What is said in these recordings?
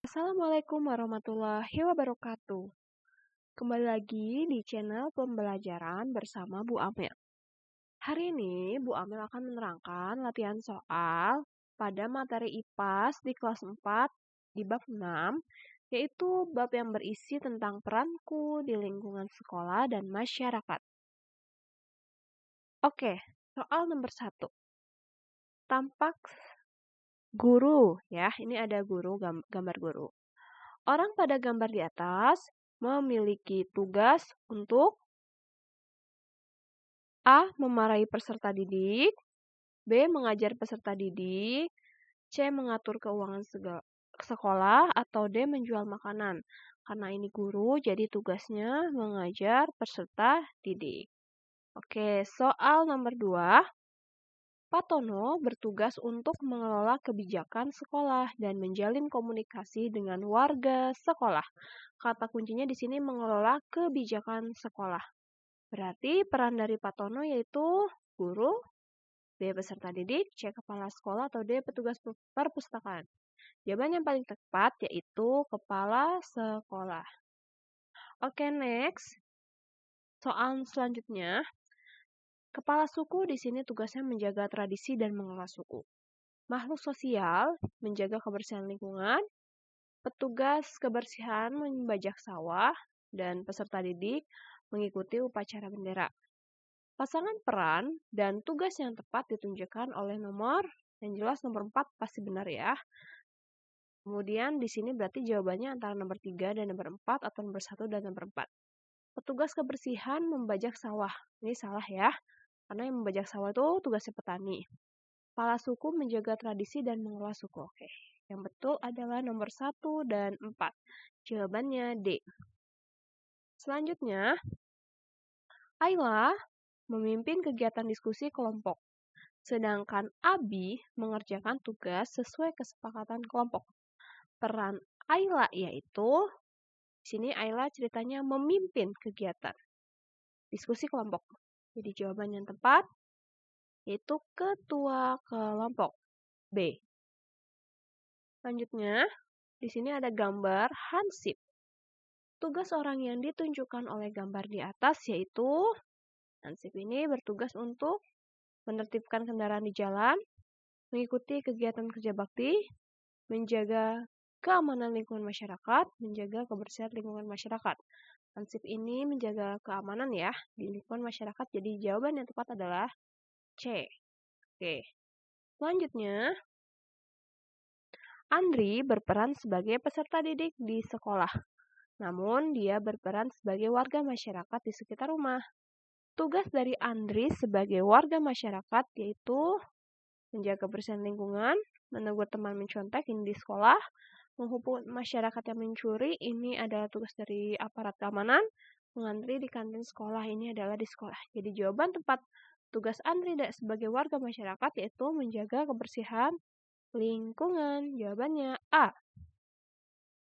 Assalamualaikum warahmatullahi wabarakatuh. Kembali lagi di channel pembelajaran bersama Bu Amel. Hari ini Bu Amel akan menerangkan latihan soal pada materi IPAS di kelas 4 di bab 6, yaitu bab yang berisi tentang peranku di lingkungan sekolah dan masyarakat. Oke, soal nomor 1. Tampak guru, ya, ini ada guru, gambar guru. Orang pada gambar di atas memiliki tugas untuk A. Memarahi peserta didik, B. Mengajar peserta didik, C. Mengatur keuangan sekolah, atau D. Menjual makanan. Karena ini guru, jadi tugasnya mengajar peserta didik. Oke, soal nomor 2. Pak Tono bertugas untuk mengelola kebijakan sekolah dan menjalin komunikasi dengan warga sekolah. Kata kuncinya di sini mengelola kebijakan sekolah. Berarti peran dari Pak Tono yaitu guru, B. Peserta didik, C. Kepala sekolah, atau D. Petugas perpustakaan. Jawaban yang paling tepat yaitu kepala sekolah. Oke, next. Soal selanjutnya. Kepala suku di sini tugasnya menjaga tradisi dan mengelola suku. Makhluk sosial menjaga kebersihan lingkungan, petugas kebersihan membajak sawah, dan peserta didik mengikuti upacara bendera. Pasangan peran dan tugas yang tepat ditunjukkan oleh nomor, yang jelas nomor 4 pasti benar ya. Kemudian di sini berarti jawabannya antara nomor 3 dan nomor 4 atau nomor 1 dan nomor 4. Petugas kebersihan membajak sawah. Ini salah ya, karena yang membajak sawah itu tugasnya petani. Kepala suku menjaga tradisi dan mengelola suku. Oke. Yang betul adalah nomor 1 dan 4. Jawabannya D. Selanjutnya, Ayla memimpin kegiatan diskusi kelompok, sedangkan Abi mengerjakan tugas sesuai kesepakatan kelompok. Peran Ayla yaitu, di sini Ayla ceritanya memimpin kegiatan diskusi kelompok. Jadi jawaban yang tepat yaitu ketua kelompok, B. Selanjutnya, di sini ada gambar hansip. Tugas orang yang ditunjukkan oleh gambar di atas yaitu hansip ini bertugas untuk menertibkan kendaraan di jalan, mengikuti kegiatan kerja bakti, menjaga keamanan lingkungan masyarakat, menjaga kebersihan lingkungan masyarakat. Hansip ini menjaga keamanan ya di lingkungan masyarakat. Jadi jawaban yang tepat adalah C. Oke. Selanjutnya, Andri berperan sebagai peserta didik di sekolah. Namun, dia berperan sebagai warga masyarakat di sekitar rumah. Tugas dari Andri sebagai warga masyarakat yaitu menjaga kebersihan lingkungan, menegur teman mencontek ini di sekolah, menghukum masyarakat yang mencuri ini adalah tugas dari aparat keamanan, mengantri di kantin sekolah ini adalah di sekolah. Jadi jawaban tepat tugas Andri sebagai warga masyarakat yaitu menjaga kebersihan lingkungan. Jawabannya A.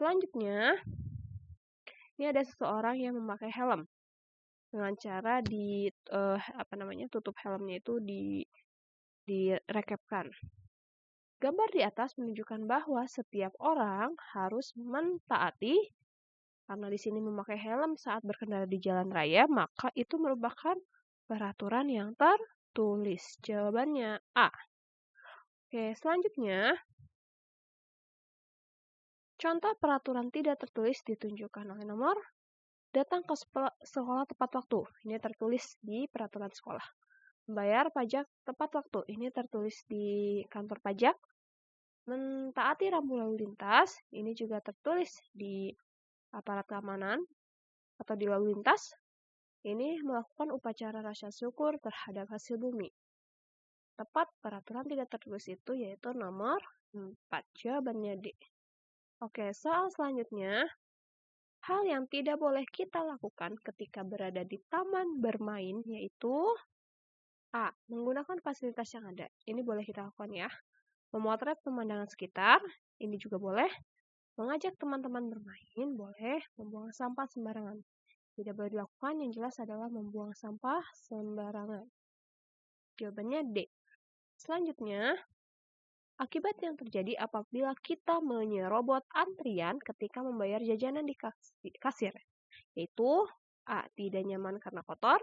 Selanjutnya, ini ada seseorang yang memakai helm dengan cara tutup helmnya itu direkapkan. Gambar di atas menunjukkan bahwa setiap orang harus mentaati, karena di sini memakai helm saat berkendara di jalan raya, maka itu merupakan peraturan yang tertulis. Jawabannya A. Oke, selanjutnya, contoh peraturan tidak tertulis ditunjukkan oleh nomor. Datang ke sekolah tepat waktu. Ini tertulis di peraturan sekolah. Membayar pajak tepat waktu. Ini tertulis di kantor pajak. Mentaati rambu lalu lintas. Ini juga tertulis di aparat keamanan atau di lalu lintas. Ini melakukan upacara rasa syukur terhadap hasil bumi. Tepat peraturan tidak tertulis itu yaitu nomor 4. Jawabannya D. Oke, soal selanjutnya. Hal yang tidak boleh kita lakukan ketika berada di taman bermain yaitu A. Menggunakan fasilitas yang ada. Ini boleh kita lakukan ya. Memotret pemandangan sekitar. Ini juga boleh. Mengajak teman-teman bermain. Boleh. Membuang sampah sembarangan. Tidak boleh dilakukan. Yang jelas adalah membuang sampah sembarangan. Jawabannya D. Selanjutnya, Akibat yang terjadi apabila kita menyerobot antrian ketika membayar jajanan di kasir, yaitu A. Tidak nyaman karena kotor,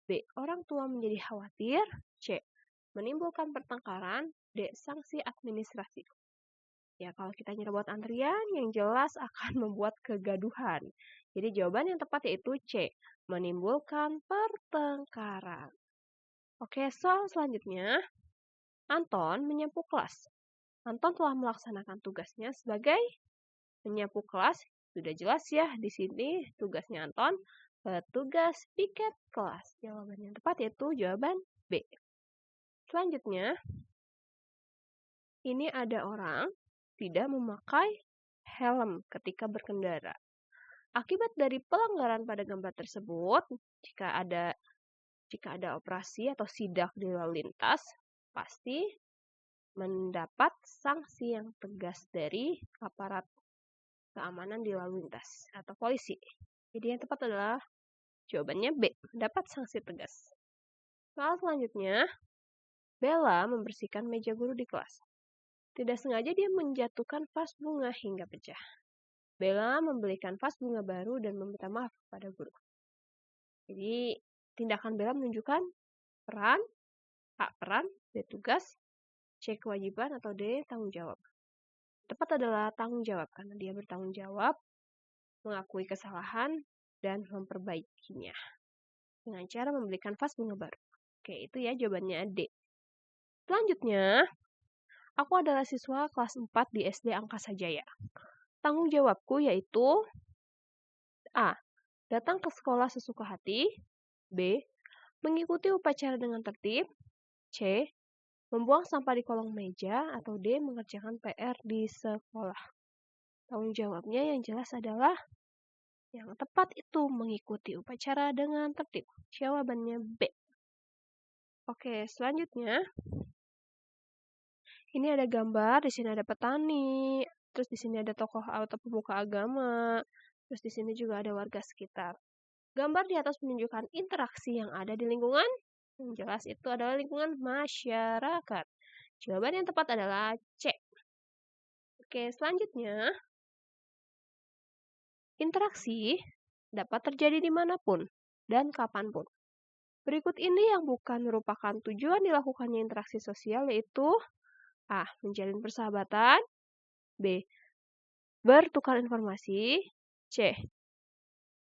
B. Orang tua menjadi khawatir, C. Menimbulkan pertengkaran, D. Sanksi administrasi. Ya, kalau kita nyerobot antrian, yang jelas akan membuat kegaduhan. Jadi jawaban yang tepat yaitu C. Menimbulkan pertengkaran. Oke, soal selanjutnya. Anton menyapu kelas. Anton telah melaksanakan tugasnya sebagai menyapu kelas. Sudah jelas ya, di sini tugasnya Anton, petugas piket kelas. Jawaban yang tepat yaitu jawaban B. Selanjutnya, ini ada orang tidak memakai helm ketika berkendara. Akibat dari pelanggaran pada gambar tersebut, jika ada operasi atau sidak di lalu lintas, pasti mendapat sanksi yang tegas dari aparat keamanan di lalu lintas atau polisi. Jadi yang tepat adalah jawabannya B, mendapat sanksi tegas. Soal selanjutnya, Bella membersihkan meja guru di kelas. Tidak sengaja dia menjatuhkan vas bunga hingga pecah. Bella membelikan vas bunga baru dan meminta maaf kepada guru. Jadi tindakan Bella menunjukkan peran, A. peran, B. tugas, C. kewajiban, atau D. tanggung jawab. Tepat adalah tanggung jawab, karena dia bertanggung jawab, mengakui kesalahan, dan memperbaikinya dengan cara membelikan vas bunga baru. Oke, itu ya jawabannya D. Selanjutnya, aku adalah siswa kelas 4 di SD Angkasa Jaya. Tanggung jawabku yaitu A. Datang ke sekolah sesuka hati, B. Mengikuti upacara dengan tertib, C. Membuang sampah di kolong meja, atau D. Mengerjakan PR di sekolah. Tanggung jawabnya yang jelas adalah yang tepat itu mengikuti upacara dengan tertib. Jawabannya B. Oke, selanjutnya. Ini ada gambar, di sini ada petani, terus di sini ada tokoh atau pemuka agama, terus di sini juga ada warga sekitar. Gambar di atas menunjukkan interaksi yang ada di lingkungan. Yang jelas itu adalah lingkungan masyarakat. Jawaban yang tepat adalah C. Oke, selanjutnya. Interaksi dapat terjadi dimanapun dan kapanpun. Berikut ini yang bukan merupakan tujuan dilakukannya interaksi sosial yaitu A. Menjalin persahabatan, B. Bertukar informasi, C.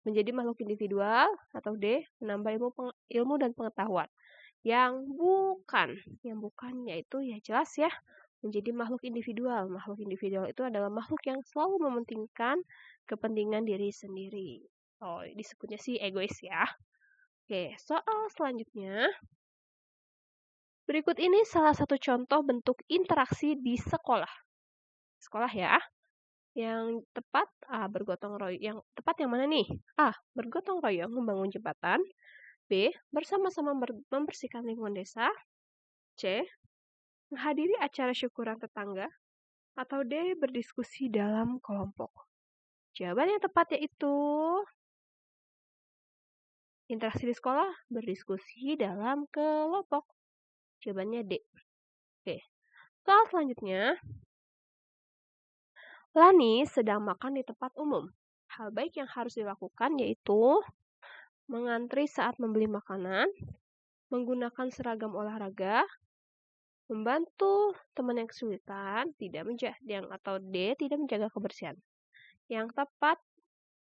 Menjadi makhluk individual, atau D. Menambah ilmu dan pengetahuan. Yang bukan yaitu ya jelas ya, menjadi makhluk individual. Makhluk individual itu adalah makhluk yang selalu mementingkan kepentingan diri sendiri. Oh, disebutnya sih egois ya. Oke, soal selanjutnya. Berikut ini salah satu contoh bentuk interaksi di sekolah. Sekolah ya. Yang tepat A. Bergotong royong. Yang tepat yang mana nih? A. Bergotong royong membangun jembatan. B. Bersama-sama membersihkan lingkungan desa. C. Menghadiri acara syukuran tetangga. Atau D. Berdiskusi dalam kelompok. Jawaban yang tepat yaitu interaksi di sekolah, berdiskusi dalam kelompok. Jawabannya D. Oke. Soal selanjutnya. Lani sedang makan di tempat umum. Hal baik yang harus dilakukan yaitu mengantri saat membeli makanan, menggunakan seragam olahraga, membantu teman yang kesulitan, atau D. Tidak menjaga kebersihan. Yang tepat,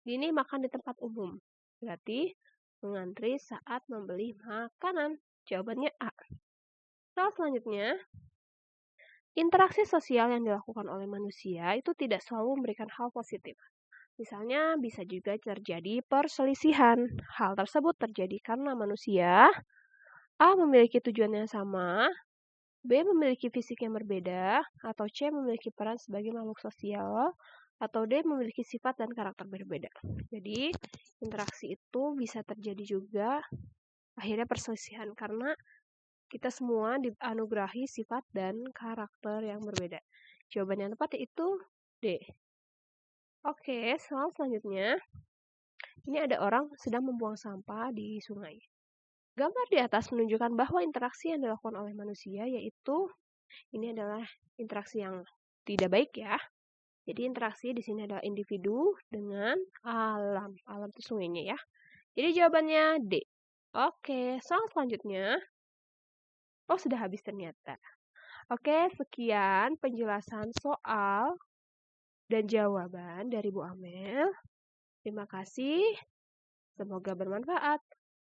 ini makan di tempat umum. Berarti mengantri saat membeli makanan. Jawabannya A. Soal selanjutnya, interaksi sosial yang dilakukan oleh manusia itu tidak selalu memberikan hal positif. Misalnya, bisa juga terjadi perselisihan. Hal tersebut terjadi karena manusia A. memiliki tujuan yang sama, B. memiliki fisik yang berbeda, atau C. memiliki peran sebagai makhluk sosial, atau D. memiliki sifat dan karakter berbeda. Jadi, interaksi itu bisa terjadi juga akhirnya perselisihan karena kita semua dianugerahi sifat dan karakter yang berbeda. Jawaban yang tepat yaitu D. Oke, soal selanjutnya. Ini ada orang sedang membuang sampah di sungai. Gambar di atas menunjukkan bahwa interaksi yang dilakukan oleh manusia yaitu Ini adalah interaksi yang tidak baik ya. Jadi interaksi di sini adalah individu dengan alam. Alam itu sungainya ya. Jadi jawabannya D. Oke, soal selanjutnya. Oh, sudah habis ternyata. Oke, sekian penjelasan soal dan jawaban dari Bu Amel. Terima kasih. Semoga bermanfaat.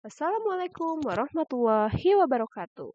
Wassalamualaikum warahmatullahi wabarakatuh.